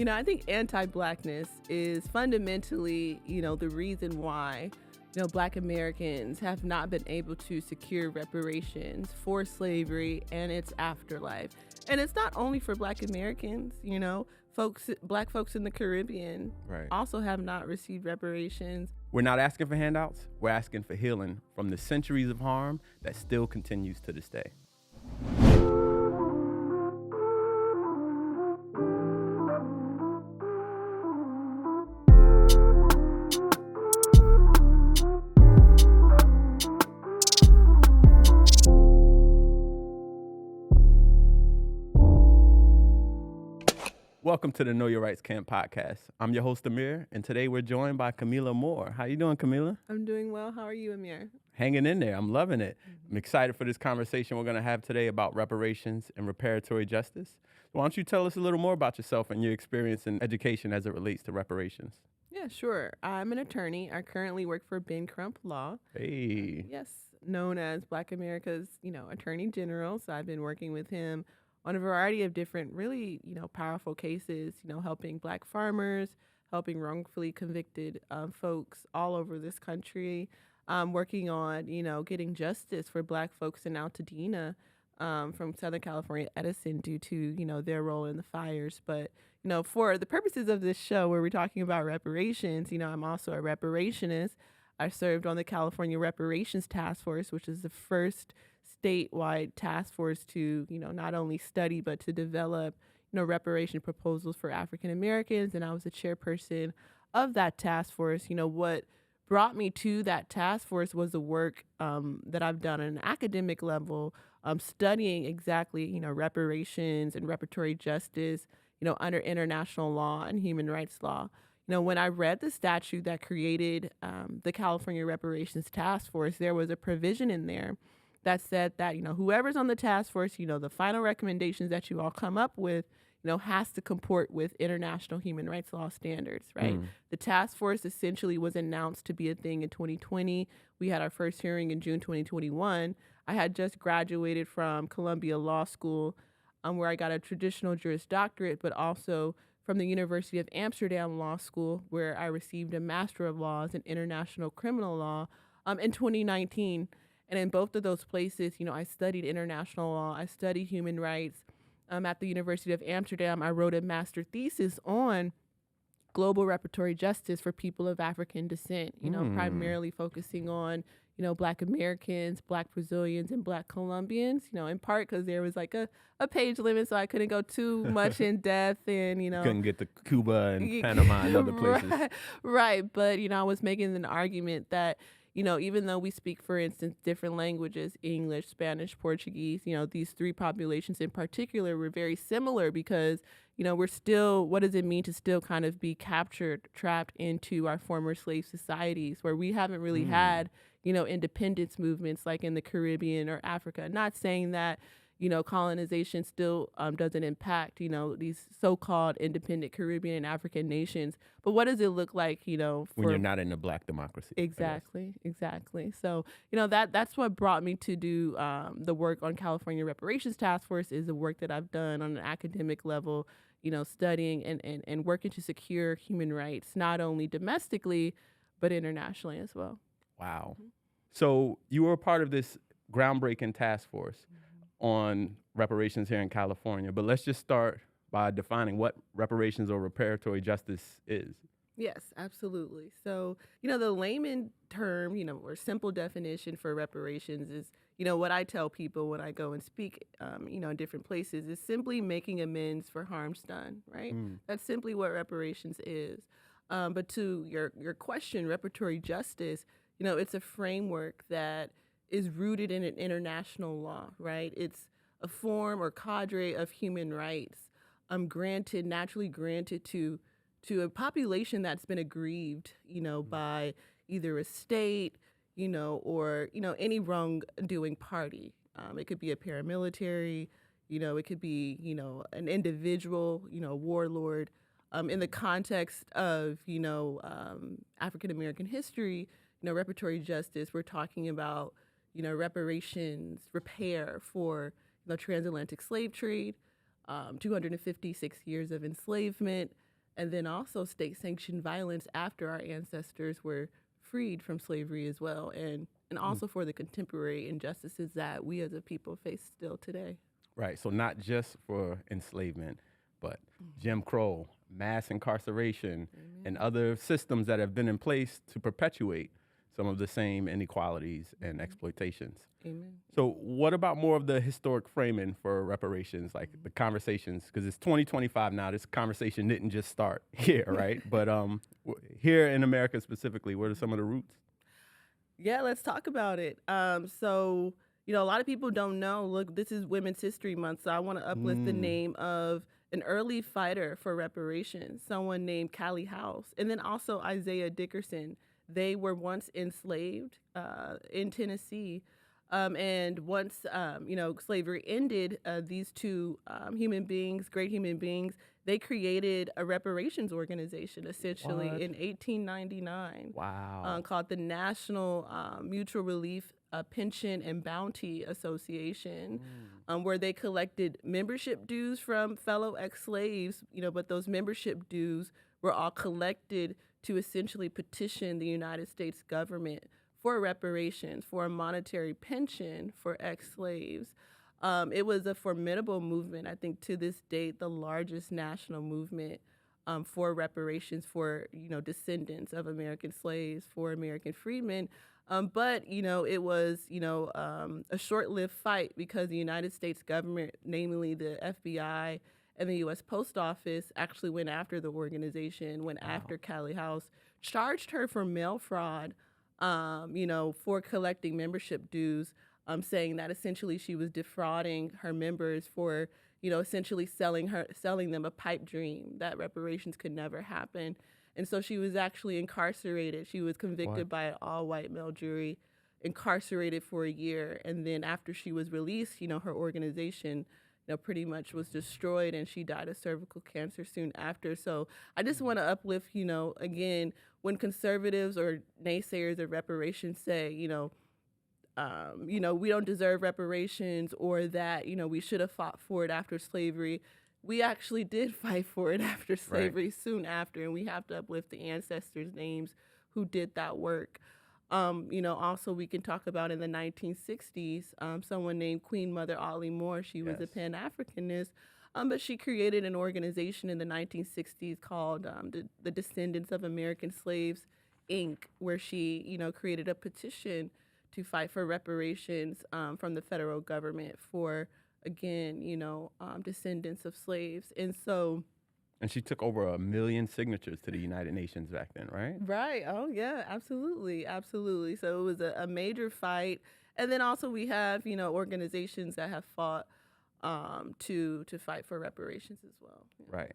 I think anti-Blackness is fundamentally, the reason why, Black Americans have not been able to secure reparations for slavery and its afterlife. And it's not only for Black Americans, Black folks in the Caribbean also have not received reparations. We're not asking for handouts. We're asking for healing from the centuries of harm that still continues to this day. Welcome to the Know Your Rights Camp podcast. I'm your host, Amir, and today we're joined by Kamilah Moore. How you doing, Kamilah? I'm doing well. How are you, Amir? Hanging in there. I'm loving it. I'm excited for this conversation we're going to have today about reparations and reparatory justice. Why don't you tell us a little more about yourself and your experience in education as it relates to reparations? Yeah, sure. I'm an attorney. I currently work for Ben Crump Law. Hey. Yes, known as Black America's, Attorney General. So I've been working with him on a variety of different really, powerful cases, helping Black farmers, helping wrongfully convicted folks all over this country, working on, getting justice for Black folks in Altadena from Southern California, Edison, due to, their role in the fires. But, for the purposes of this show where we're talking about reparations, I'm also a reparationist. I served on the California Reparations Task Force, which is the first statewide task force to, not only study, but to develop, reparation proposals for African Americans. And I was the chairperson of that task force. What brought me to that task force was the work that I've done at an academic level, studying exactly, reparations and reparatory justice, under international law and human rights law. When I read the statute that created the California Reparations Task Force, there was a provision in there that said that, whoever's on the task force, the final recommendations that you all come up with, has to comport with international human rights law standards, right? The task force essentially was announced to be a thing in 2020. We had our first hearing in June 2021. I had just graduated from Columbia Law School, where I got a traditional Juris Doctorate, but also from the University of Amsterdam Law School, where I received a Master of Laws in International Criminal Law in 2019. And in both of those places, I studied international law, I studied human rights. At the University of Amsterdam, I wrote a master thesis on global reparatory justice for people of African descent, primarily focusing on, Black Americans, Black Brazilians, and Black Colombians, in part because there was like a page limit, so I couldn't go too much in depth and, Couldn't get to Cuba and Panama and other places. Right. But, I was making an argument that, even though we speak, for instance, different languages, English, Spanish, Portuguese, these three populations in particular were very similar because, we're still, what does it mean to still kind of be captured, trapped into our former slave societies where we haven't really had, independence movements like in the Caribbean or Africa. Not saying that, colonization still doesn't impact, these so-called independent Caribbean and African nations. But what does it look like, when you're not in a Black democracy? Exactly. So, that's what brought me to do the work on California Reparations Task Force is the work that I've done on an academic level, studying and working to secure human rights, not only domestically, but internationally as well. Wow. So you were a part of this groundbreaking task force on reparations here in California, but let's just start by defining what reparations or reparatory justice is. Yes, absolutely. So, the layman term, or simple definition for reparations is, what I tell people when I go and speak, in different places is simply making amends for harms done, right? That's simply what reparations is. But to your question, reparatory justice, it's a framework that is rooted in an international law, right? It's a form or cadre of human rights naturally granted to a population that's been aggrieved, by either a state, or, any wrongdoing party. It could be a paramilitary, it could be, an individual, warlord. In the context of, African-American history, reparatory justice, we're talking about, reparations, repair for, transatlantic slave trade, 256 years of enslavement, and then also state-sanctioned violence after our ancestors were freed from slavery as well, and also for the contemporary injustices that we as a people face still today. Right. So not just for enslavement, but Jim Crow, mass incarceration, and other systems that have been in place to perpetuate some of the same inequalities and exploitations. Amen. So what about more of the historic framing for reparations, like the conversations? Because it's 2025 now. This conversation didn't just start here, right? But here in America specifically, what are some of the roots? Yeah, let's talk about it. So, a lot of people don't know. Look, this is Women's History Month, so I want to uplift the name of an early fighter for reparations, someone named Callie House, and then also Isaiah Dickerson. They were once enslaved in Tennessee. And once, slavery ended, these two great human beings, they created a reparations organization essentially in 1899. Wow. Called the National Mutual Relief Pension and Bounty Association, where they collected membership dues from fellow ex-slaves, but those membership dues were all collected to essentially petition the United States government for reparations, for a monetary pension for ex-slaves. It was a formidable movement. I think to this date, the largest national movement for reparations for, descendants of American slaves, for American freedmen. But it was, a short-lived fight because the United States government, namely the FBI and the U.S. Post Office, actually went after the organization, went after Callie House, charged her for mail fraud, for collecting membership dues, saying that essentially she was defrauding her members for, essentially selling them a pipe dream that reparations could never happen. And so she was actually incarcerated. She was convicted by an all-white male jury, incarcerated for a year. And then after she was released, her organization, pretty much was destroyed, and she died of cervical cancer soon after. So I just want to uplift, again, when conservatives or naysayers of reparations say, we don't deserve reparations, or that, we should have fought for it after slavery. We actually did fight for it after slavery, soon after, and we have to uplift the ancestors' names who did that work. Also we can talk about in the 1960s, someone named Queen Mother Ollie Moore. She was a Pan-Africanist, but she created an organization in the 1960s called the Descendants of American Slaves, Inc., where she, created a petition to fight for reparations from the federal government for, again, descendants of slaves. And she took over 1 million signatures to the United Nations back then, right? Right. Oh, yeah, absolutely. Absolutely. So it was a major fight. And then also we have, organizations that have fought to fight for reparations as well. Right.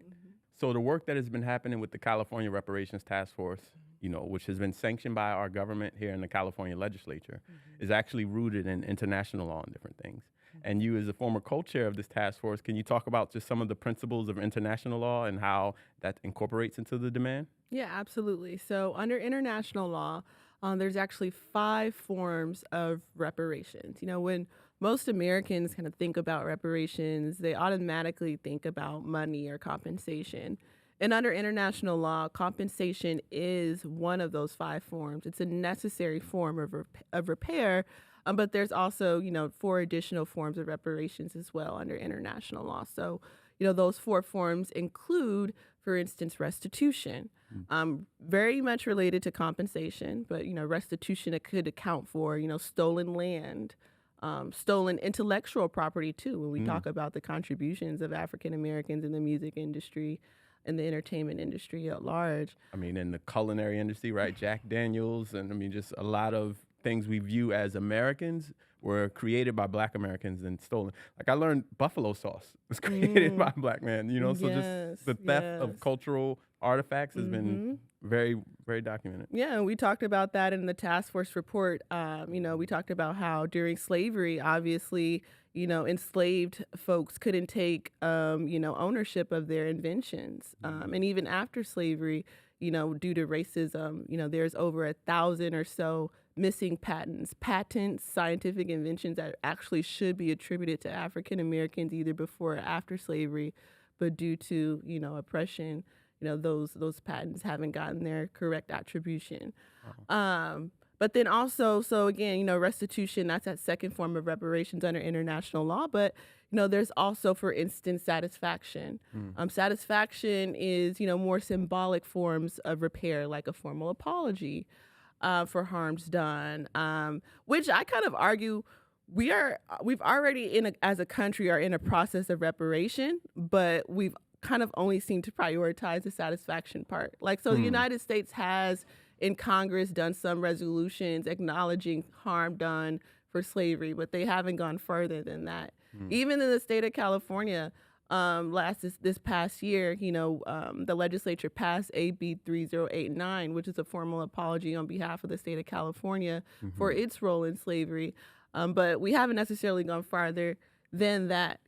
So the work that has been happening with the California Reparations Task Force, which has been sanctioned by our government here in the California legislature, is actually rooted in international law and different things. And you, as a former co-chair of this task force, can you talk about just some of the principles of international law and how that incorporates into the demand? Yeah, absolutely. So under international law, there's actually 5 forms of reparations. When most Americans kind of think about reparations, they automatically think about money or compensation. And under international law, compensation is one of those 5 forms. It's a necessary form of repair. But there's also, 4 additional forms of reparations as well under international law. So, those 4 forms include, for instance, restitution, very much related to compensation, but, restitution could account for, stolen land, stolen intellectual property, too, when we talk about the contributions of African Americans in the music industry and the entertainment industry at large. I mean, in the culinary industry, right? Jack Daniels, and just a lot of things we view as Americans were created by Black Americans and stolen. Like I learned buffalo sauce was created by a Black man, so just the theft of cultural artifacts has been very, very documented. Yeah, and we talked about that in the task force report. We talked about how during slavery, obviously, enslaved folks couldn't take, ownership of their inventions. And even after slavery, due to racism, there's over 1,000 or so missing patents, scientific inventions that actually should be attributed to African Americans either before or after slavery, but due to, oppression, those patents haven't gotten their correct attribution. Wow. But then also, so again, restitution, that's that second form of reparations under international law. But, there's also, for instance, satisfaction. Mm. Satisfaction is, more symbolic forms of repair, like a formal apology for harms done, which I kind of argue we've already as a country are in a process of reparation, but we've kind of only seemed to prioritize the satisfaction part. Like, so the United States has in Congress done some resolutions acknowledging harm done for slavery, but they haven't gone further than that. Even in the state of California, this past year, the legislature passed AB 3089, which is a formal apology on behalf of the state of California for its role in slavery. But we haven't necessarily gone farther than that.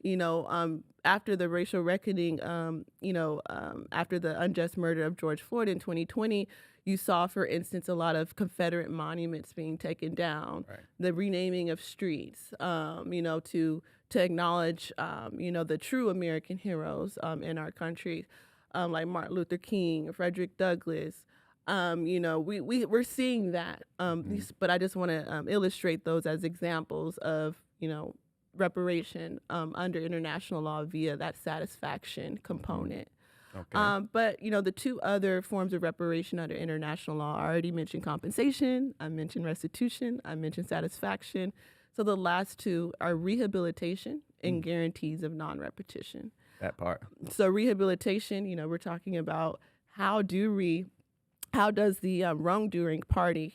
After the racial reckoning, after the unjust murder of George Floyd in 2020, you saw, for instance, a lot of Confederate monuments being taken down, Right. the renaming of streets, to acknowledge, the true American heroes in our country, like Martin Luther King, Frederick Douglass. We're seeing that, but I just want to illustrate those as examples of, reparation under international law via that satisfaction component. Okay. But, the two other forms of reparation under international law, I already mentioned compensation, I mentioned restitution, I mentioned satisfaction. So the last two are rehabilitation and guarantees of non-repetition. That part. So rehabilitation, we're talking about how does the wrongdoing party,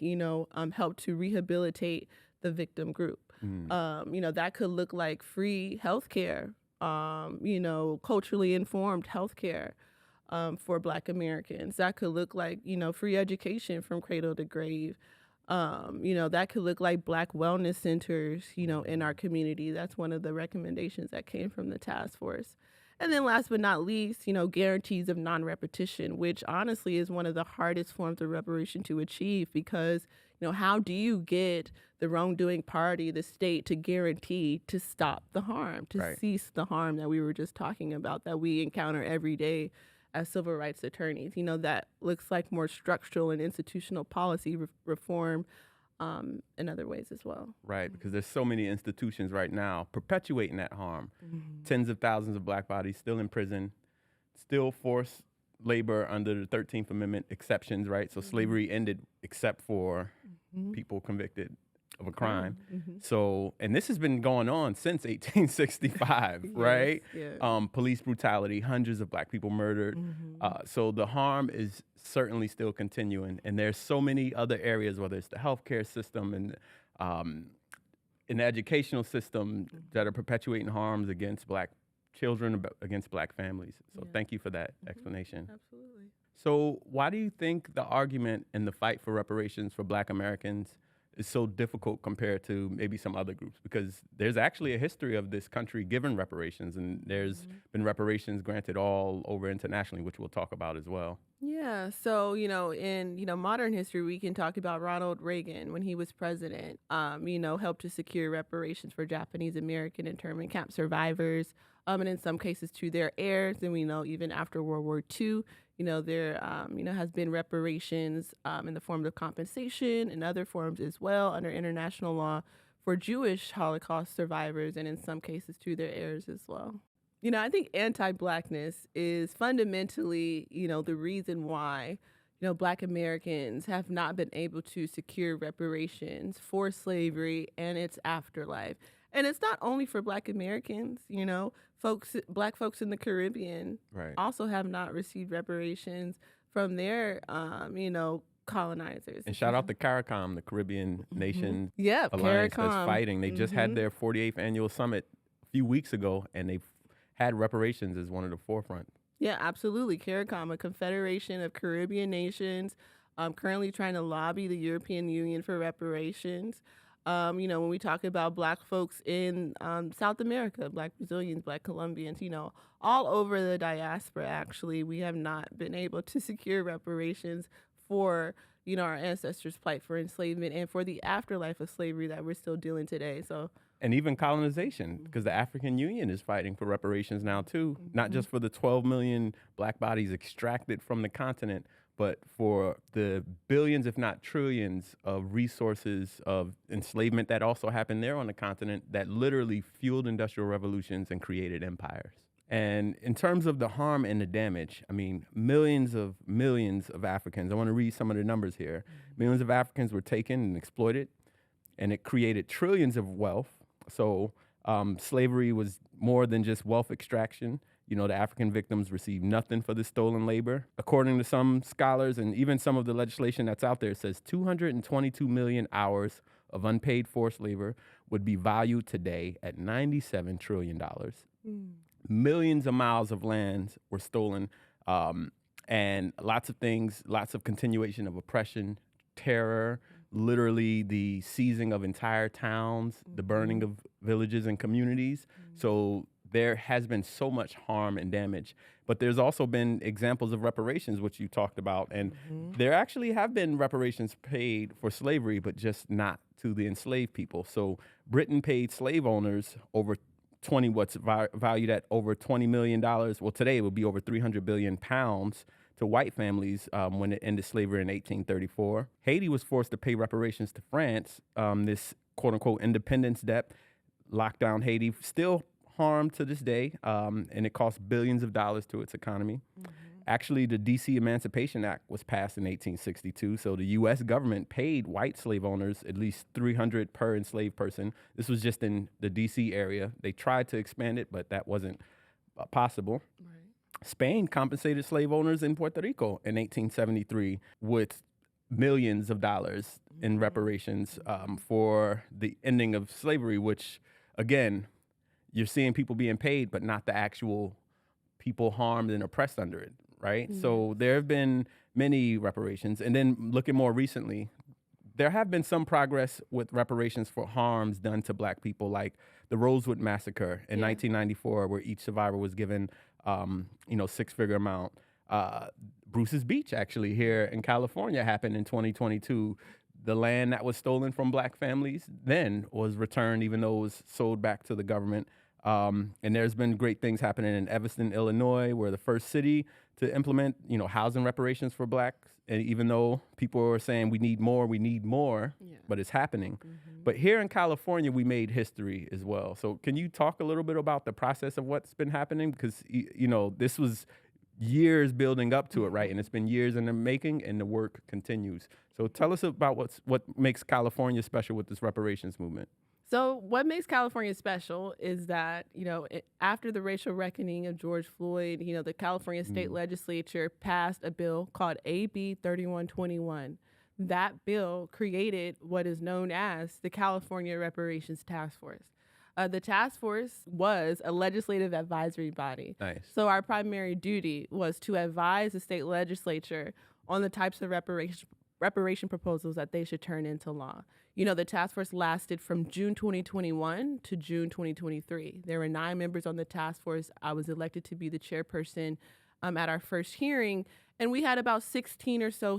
help to rehabilitate the victim group? That could look like free healthcare, culturally informed healthcare for Black Americans. That could look like, free education from cradle to grave. That could look like Black wellness centers, in our community. That's one of the recommendations that came from the task force. And then last but not least, guarantees of non-repetition, which honestly is one of the hardest forms of reparation to achieve because, how do you get the wrongdoing party, the state, to guarantee to stop the harm, to Right. cease the harm that we were just talking about, that we encounter every day as civil rights attorneys? That looks like more structural and institutional policy reform in other ways as well. Right, because there's so many institutions right now perpetuating that harm. Tens of thousands of Black bodies still in prison, still forced labor under the 13th Amendment exceptions, right? So slavery ended except for people convicted of a crime. So, and this has been going on since 1865, right? Yeah. Police brutality, hundreds of Black people murdered. So the harm is certainly still continuing. And there's so many other areas, whether it's the healthcare system and in the educational system that are perpetuating harms against Black children, against Black families. So thank you for that explanation. Absolutely. So why do you think the argument and the fight for reparations for Black Americans is so difficult compared to maybe some other groups? Because there's actually a history of this country giving reparations, and there's been reparations granted all over internationally, which we'll talk about as well. Yeah. So, in, modern history, we can talk about Ronald Reagan when he was president, helped to secure reparations for Japanese American internment camp survivors, and in some cases to their heirs. And we know even after World War II, there, has been reparations in the form of compensation and other forms as well under international law for Jewish Holocaust survivors and in some cases to their heirs as well. I think anti-Blackness is fundamentally, the reason why, Black Americans have not been able to secure reparations for slavery and its afterlife. And it's not only for Black Americans, Black folks in the Caribbean Right. also have not received reparations from their, colonizers. And shout out to CARICOM, the Caribbean Nations Yeah, Alliance that's CARICOM. fighting. They just had their 48th annual summit a few weeks ago, and they've had reparations as one of the forefront. Yeah, absolutely. CARICOM, a confederation of Caribbean nations, currently trying to lobby the European Union for reparations. When we talk about Black folks in South America, Black Brazilians, Black Colombians, all over the diaspora, actually, we have not been able to secure reparations for, our ancestors' plight for enslavement and for the afterlife of slavery that we're still dealing today. So And even colonization, because the African Union is fighting for reparations now too, not just for the 12 million black bodies extracted from the continent, but for the billions, if not trillions, of resources of enslavement that also happened there on the continent that literally fueled industrial revolutions and created empires. And in terms of the harm and the damage, I mean, millions of Africans, I want to read some of the numbers here. Millions of Africans were taken and exploited, and it created trillions of wealth. So slavery was more than just wealth extraction. You know, the African victims received nothing for the stolen labor. According to some scholars and even some of the legislation that's out there, it says 222 million hours of unpaid forced labor would be valued today at $97 trillion. Millions of miles of lands were stolen, and lots of things, lots of continuation of oppression, terror, literally the seizing of entire towns, the burning of villages and communities. So there has been so much harm and damage, but there's also been examples of reparations, which you talked about, and there actually have been reparations paid for slavery, but just not to the enslaved people. So Britain paid slave owners over valued at over $20 million. Well, today it would be over 300 billion pounds to white families when it ended slavery in 1834. Haiti was forced to pay reparations to France. This quote unquote independence debt locked down Haiti, still harmed to this day, and it cost billions of dollars to its economy. Actually, the D.C. Emancipation Act was passed in 1862, so the U.S. government paid white slave owners at least $300 per enslaved person. This was just in the D.C. area. They tried to expand it, but that wasn't possible. Right. Spain compensated slave owners in Puerto Rico in 1873 with millions of dollars in reparations for the ending of slavery, which, again, you're seeing people being paid, but not the actual people harmed and oppressed under it. Right? So there have been many reparations. And then looking more recently, there have been some progress with reparations for harms done to black people, like the Rosewood Massacre in 1994, where each survivor was given, six-figure amount. Bruce's Beach, actually, here in California happened in 2022. The land that was stolen from black families then was returned, even though it was sold back to the government. And there's been great things happening in Evanston, Illinois, where the first city to implement, housing reparations for blacks. And even though people are saying we need more, but it's happening. But here in California, we made history as well. So can you talk a little bit about the process of what's been happening? Because, this was years building up to it, right? And it's been years in the making, and the work continues. So tell us about what makes California special with this reparations movement. So what makes California special is that, after the racial reckoning of George Floyd, the California state legislature passed a bill called AB 3121. That bill created what is known as the California Reparations Task Force. The task force was a legislative advisory body. Nice. So our primary duty was to advise the state legislature on the types of reparation proposals that they should turn into law. The task force lasted from June 2021 to June 2023. There were 9 members on the task force. I was elected to be the chairperson at our first hearing, and we had about 16 or so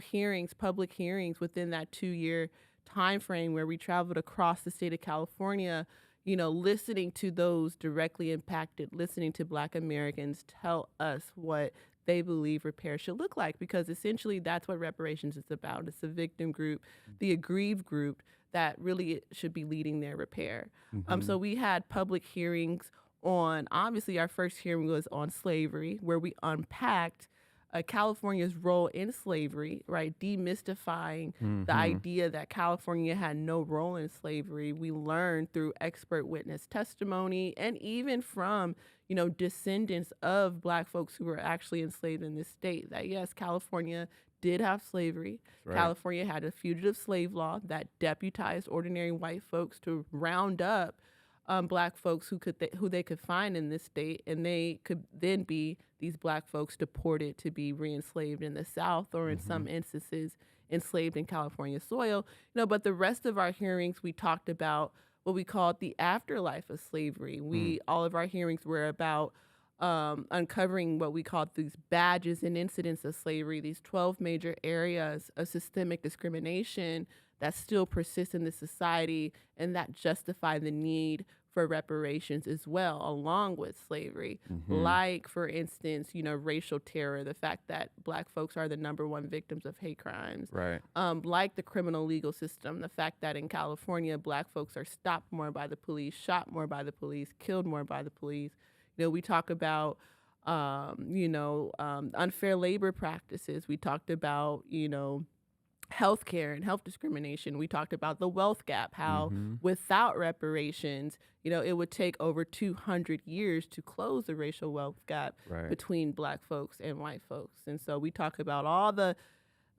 public hearings within that 2-year time frame, where we traveled across the state of California, listening to those directly impacted, listening to Black Americans tell us what they believe repair should look like, because essentially that's what reparations is about. It's the victim group, the aggrieved group that really should be leading their repair. So we had public hearings on, obviously our first hearing was on slavery, where we unpacked California's role in slavery, right? Demystifying the idea that California had no role in slavery. We learned through expert witness testimony, and even from, descendants of Black folks who were actually enslaved in this state, that yes, California did have slavery. Right. California had a fugitive slave law that deputized ordinary white folks to round up Black folks who they could find in this state, and they could then be these Black folks deported to be re-enslaved in the South, or in some instances enslaved in California soil. But the rest of our hearings, we talked about what we called the afterlife of slavery. All of our hearings were about uncovering what we call these badges and incidents of slavery, these 12 major areas of systemic discrimination that still persist in this society and that justify the need for reparations as well, along with slavery. Like, for instance, racial terror, the fact that Black folks are the #1 victims of hate crimes. Right. Like the criminal legal system, the fact that in California, Black folks are stopped more by the police, shot more by the police, killed more by the police. We talk about, unfair labor practices. We talked about, healthcare and health discrimination. We talked about the wealth gap, how without reparations, it would take over 200 years to close the racial wealth gap between Black folks and white folks. And so we talk about all the,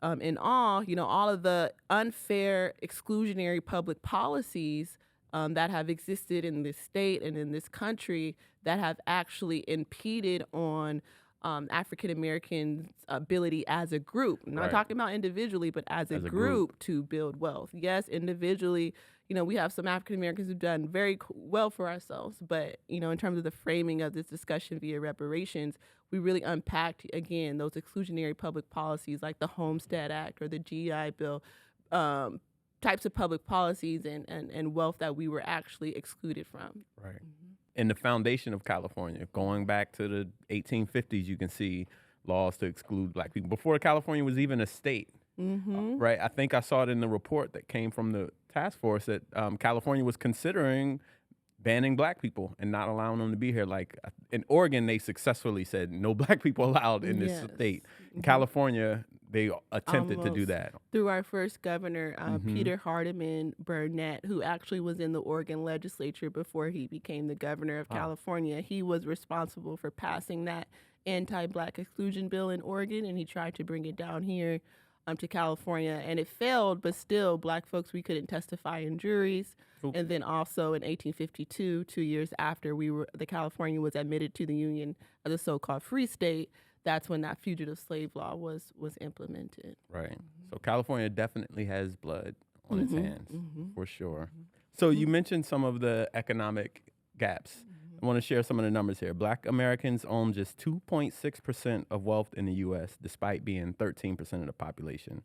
all of the unfair exclusionary public policies that have existed in this state and in this country that have actually impeded on African Americans' ability as a group. I'm not talking about individually, but as a group to build wealth. Yes, individually, we have some African Americans who've done very well for ourselves, but, in terms of the framing of this discussion via reparations, we really unpacked, again, those exclusionary public policies like the Homestead Act or the GI Bill, types of public policies and wealth that we were actually excluded from. Right. In the foundation of California, going back to the 1850s, you can see laws to exclude Black people before California was even a state. Right. I think I saw it in the report that came from the task force that California was considering banning Black people and not allowing them to be here. Like in Oregon, they successfully said no Black people allowed in this state. In California, they attempted to do that. Through our first governor, Peter Hardeman Burnett, who actually was in the Oregon legislature before he became the governor of California. He was responsible for passing that anti-Black exclusion bill in Oregon, and he tried to bring it down here to California, and it failed, but still, Black folks, we couldn't testify in juries. And then also in 1852, 2 years after the California was admitted to the Union as a so-called free state, that's when that fugitive slave law was implemented. Right. So California definitely has blood on its hands, for sure. So you mentioned some of the economic gaps. I want to share some of the numbers here. Black Americans own just 2.6% of wealth in the U.S., despite being 13% of the population.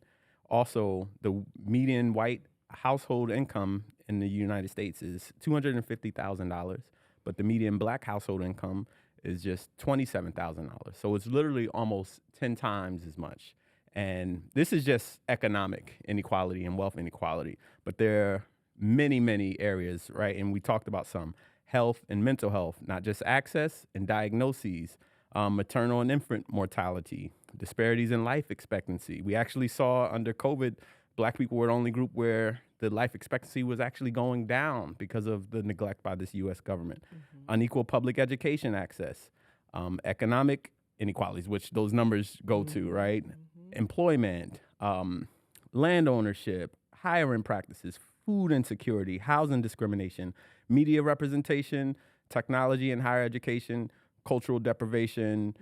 Also, the median white household income in the United States is $250,000, but the median Black household income is just $27,000. So it's literally almost 10 times as much. And this is just economic inequality and wealth inequality. But there are many, many areas, right? And we talked about some. Health and mental health, not just access and diagnoses, maternal and infant mortality, disparities in life expectancy. We actually saw under COVID, Black people were the only group where the life expectancy was actually going down because of the neglect by this U.S. government. Unequal public education access, economic inequalities, which those numbers go to, right? Employment, land ownership, hiring practices, food insecurity, housing discrimination, media representation, technology and higher education, cultural deprivation,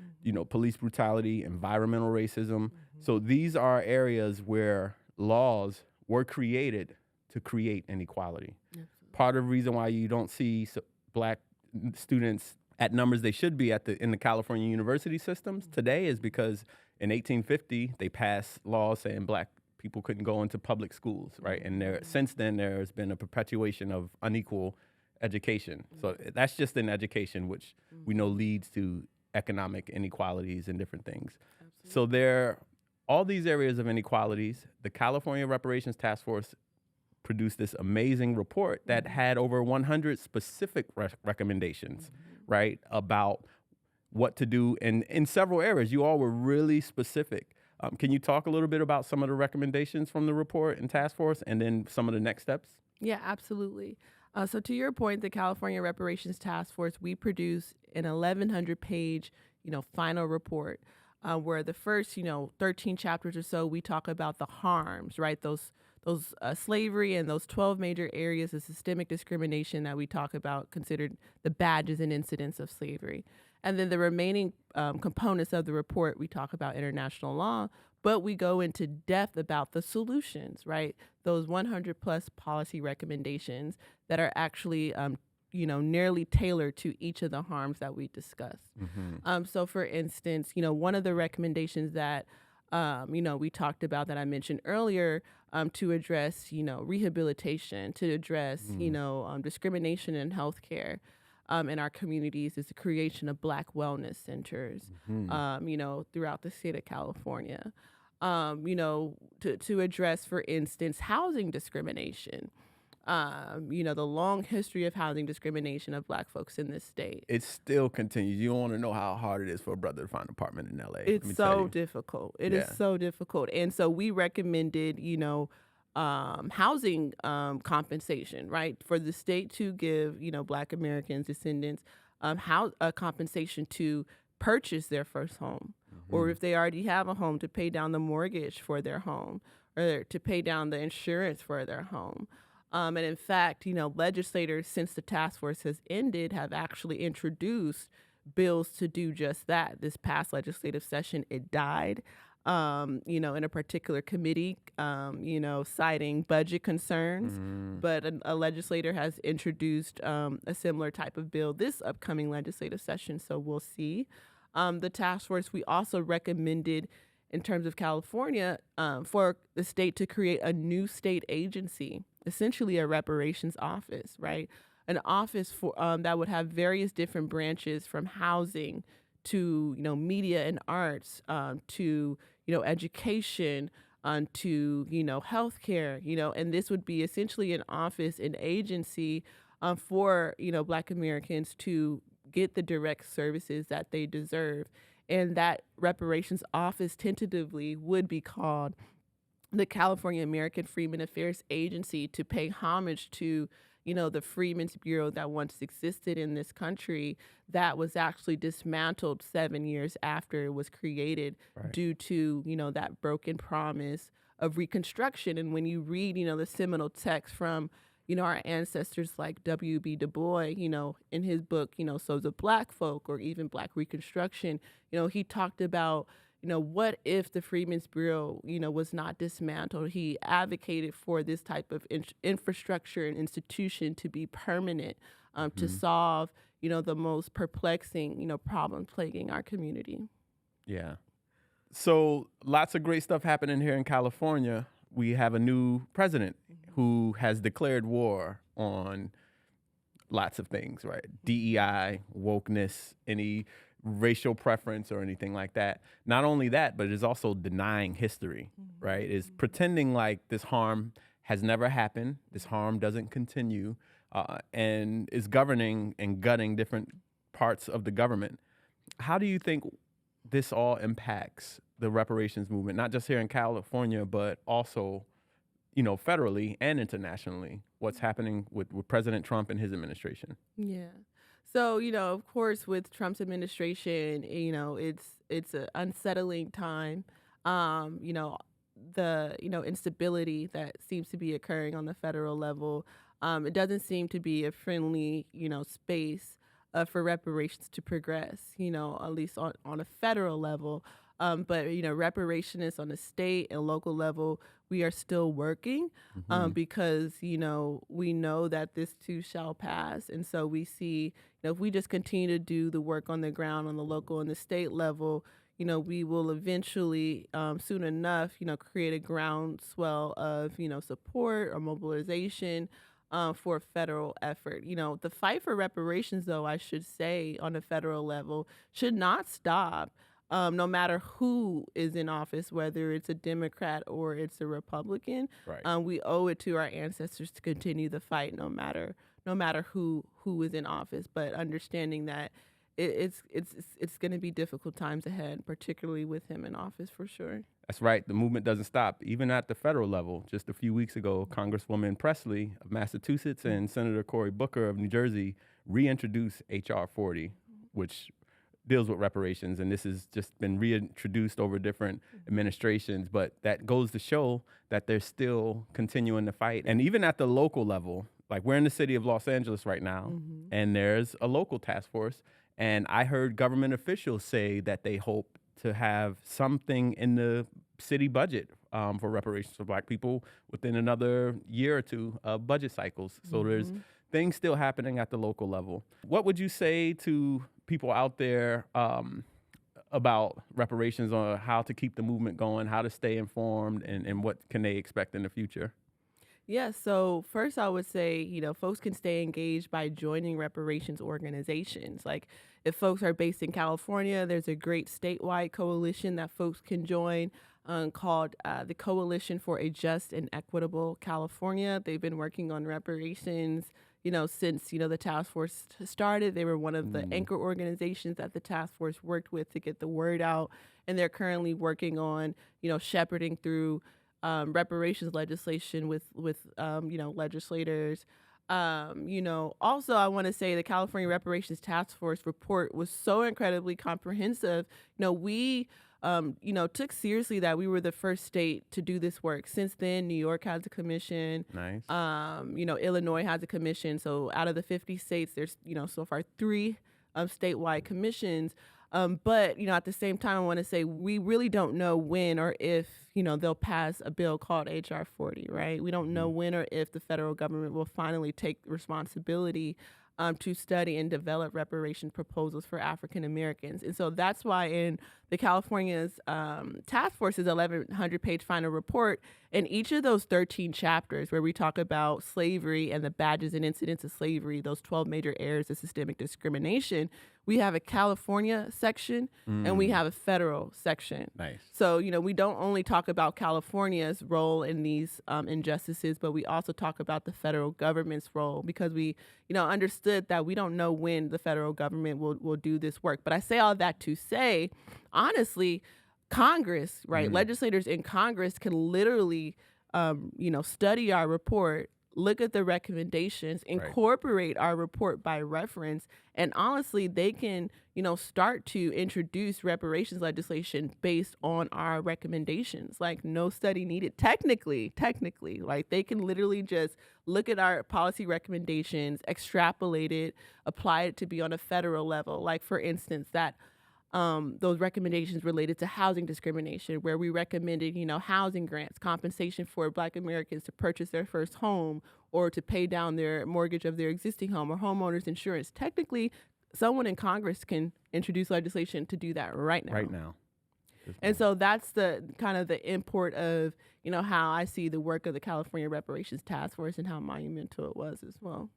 police brutality, environmental racism. So these are areas where laws were created to create inequality. Part of the reason why you don't see Black students at numbers they should be in the California university systems today is because in 1850 they passed laws saying Black people couldn't go into public schools, right? And since then there's been a perpetuation of unequal education. So that's just in education, which we know leads to economic inequalities and different things. So there, all these areas of inequalities, the California Reparations Task Force produced this amazing report that had over 100 specific recommendations, right, about what to do in several areas. You all were really specific. Can you talk a little bit about some of the recommendations from the report and task force and then some of the next steps? Yeah, absolutely. So to your point, the California Reparations Task Force, we produced an 1,100-page, final report where the first, 13 chapters or so, we talk about the harms, right? Those slavery and those 12 major areas of systemic discrimination that we talk about considered the badges and incidents of slavery. And then the remaining components of the report, we talk about international law, but we go into depth about the solutions, right? Those 100 plus policy recommendations that are actually, nearly tailored to each of the harms that we discussed. So for instance, one of the recommendations that, we talked about that I mentioned earlier, to address, rehabilitation, to address, discrimination in healthcare, in our communities is the creation of Black wellness centers, throughout the state of California. To address, for instance, housing discrimination. The long history of housing discrimination of Black folks in this state. It still continues. You don't want to know how hard it is for a brother to find an apartment in LA. It's so difficult. It is so difficult. And so we recommended, housing compensation, right, for the state to give, Black Americans, descendants, a compensation to purchase their first home, or if they already have a home, to pay down the mortgage for their home, or to pay down the insurance for their home. And in fact, legislators, since the task force has ended, have actually introduced bills to do just that. This past legislative session, it died, in a particular committee, citing budget concerns. But a legislator has introduced a similar type of bill this upcoming legislative session, so we'll see. The task force, we also recommended, in terms of California, for the state to create a new state agency, essentially a reparations office, right? An office for that would have various different branches, from housing to media and arts, to education, to healthcare, and this would be essentially an office, an agency, for Black Americans to get the direct services that they deserve. And that reparations office tentatively would be called the California American Freedmen Affairs Agency, to pay homage to, the Freedmen's Bureau that once existed in this country, that was actually dismantled 7 years after it was created, due to, that broken promise of Reconstruction. And when you read, the seminal text from, our ancestors like W.B. Du Bois, in his book, So the Black Folk, or even Black Reconstruction, he talked about, what if the Freedmen's Bureau, was not dismantled? He advocated for this type of infrastructure and institution to be permanent, to solve, the most perplexing, problems plaguing our community. Yeah. So lots of great stuff happening here in California. We have a new president who has declared war on lots of things, right? DEI, wokeness, any racial preference or anything like that. Not only that, but it is also denying history, right? It's pretending like this harm has never happened, this harm doesn't continue, and is governing and gutting different parts of the government. How do you think this all impacts the reparations movement, not just here in California, but also, federally and internationally, what's happening with President Trump and his administration? Yeah. So, of course, with Trump's administration, it's an unsettling time. The, instability that seems to be occurring on the federal level, it doesn't seem to be a friendly, space for reparations to progress, at least on a federal level. But, reparationists on the state and local level, we are still working, because, we know that this too shall pass. And so we see, if we just continue to do the work on the ground, on the local and the state level, we will eventually, soon enough, create a groundswell of, support or mobilization for a federal effort. The fight for reparations, though, I should say, on a federal level, should not stop. No matter who is in office, whether it's a Democrat or it's a Republican, we owe it to our ancestors to continue the fight, no matter who is in office. But understanding that it's going to be difficult times ahead, particularly with him in office, for sure. That's right. The movement doesn't stop, even at the federal level. Just a few weeks ago, Congresswoman Presley of Massachusetts and Senator Cory Booker of New Jersey reintroduced H.R. 40, which deals with reparations, and this has just been reintroduced over different administrations, but that goes to show that they're still continuing the fight. And even at the local level, like we're in the city of Los Angeles right now, and there's a local task force, and I heard government officials say that they hope to have something in the city budget for reparations for Black people within another year or two of budget cycles. So there's things still happening at the local level. What would you say to people out there about reparations, on how to keep the movement going, how to stay informed, and what can they expect in the future? Yeah, so first I would say, folks can stay engaged by joining reparations organizations. Like if folks are based in California, there's a great statewide coalition that folks can join called the Coalition for a Just and Equitable California. They've been working on reparations, since, the task force started. They were one of the anchor organizations that the task force worked with to get the word out. And they're currently working on, shepherding through reparations legislation with legislators. Also, I want to say the California Reparations Task Force report was so incredibly comprehensive. We took seriously that we were the first state to do this work. Since then, New York has a commission. Nice. Illinois has a commission. So out of the 50 states, there's, so far 3 statewide commissions. But, at the same time, I want to say we really don't know when or if, they'll pass a bill called H.R. 40, right? We don't know when or if the federal government will finally take responsibility to study and develop reparation proposals for African Americans. And so that's why in the California's task force's 1,100-page final report, in each of those 13 chapters where we talk about slavery and the badges and incidents of slavery, those 12 major areas of systemic discrimination, we have a California section and we have a federal section. Nice. So, we don't only talk about California's role in these injustices, but we also talk about the federal government's role, because we, understood that we don't know when the federal government will do this work. But I say all that to say, honestly, Congress, right? Legislators in Congress can literally, study our report, look at the recommendations, incorporate our report by reference, and honestly, they can, start to introduce reparations legislation based on our recommendations. Like no study needed. Technically, like they can literally just look at our policy recommendations, extrapolate it, apply it to be on a federal level. Like for instance, that those recommendations related to housing discrimination, where we recommended, housing grants, compensation for Black Americans to purchase their first home or to pay down their mortgage of their existing home, or homeowners insurance. Technically, someone in Congress can introduce legislation to do that right now. Right now. And so that's the kind of the import of, how I see the work of the California Reparations Task Force and how monumental it was as well.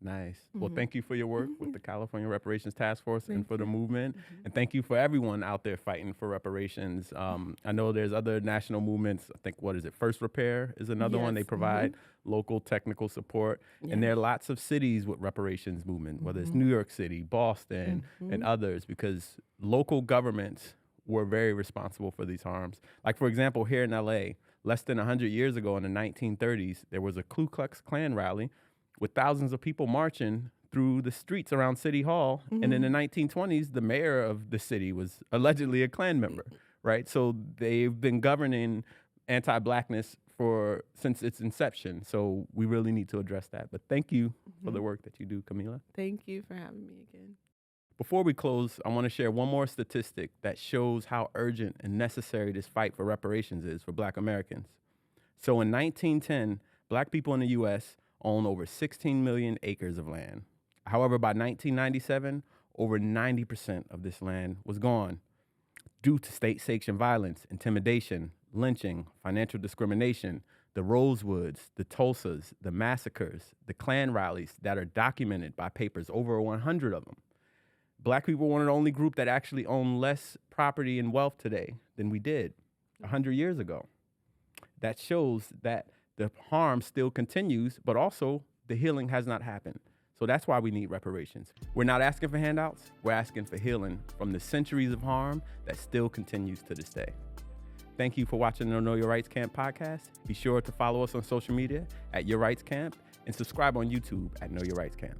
Nice. Well, thank you for your work with the California Reparations Task Force and for the movement. And thank you for everyone out there fighting for reparations. I know there's other national movements. I think, First Repair is another one. They provide local technical support. And there are lots of cities with reparations movement, whether it's New York City, Boston, and others, because local governments were very responsible for these harms. Like, for example, here in LA, less than 100 years ago in the 1930s, there was a Ku Klux Klan rally with thousands of people marching through the streets around City Hall. And in the 1920s, the mayor of the city was allegedly a Klan member, right? So they've been governing anti-Blackness since its inception. So we really need to address that. But thank you for the work that you do, Kamilah. Thank you for having me again. Before we close, I want to share one more statistic that shows how urgent and necessary this fight for reparations is for Black Americans. So in 1910, Black people in the U.S. own over 16 million acres of land. However, by 1997, over 90% of this land was gone due to state-sanctioned violence, intimidation, lynching, financial discrimination, the Rosewoods, the Tulsas, the massacres, the Klan rallies that are documented by papers, over 100 of them. Black people were the only group that actually own less property and wealth today than we did 100 years ago. That shows that the harm still continues, but also the healing has not happened. So that's why we need reparations. We're not asking for handouts. We're asking for healing from the centuries of harm that still continues to this day. Thank you for watching the Know Your Rights Camp podcast. Be sure to follow us on social media at Your Rights Camp and subscribe on YouTube at Know Your Rights Camp.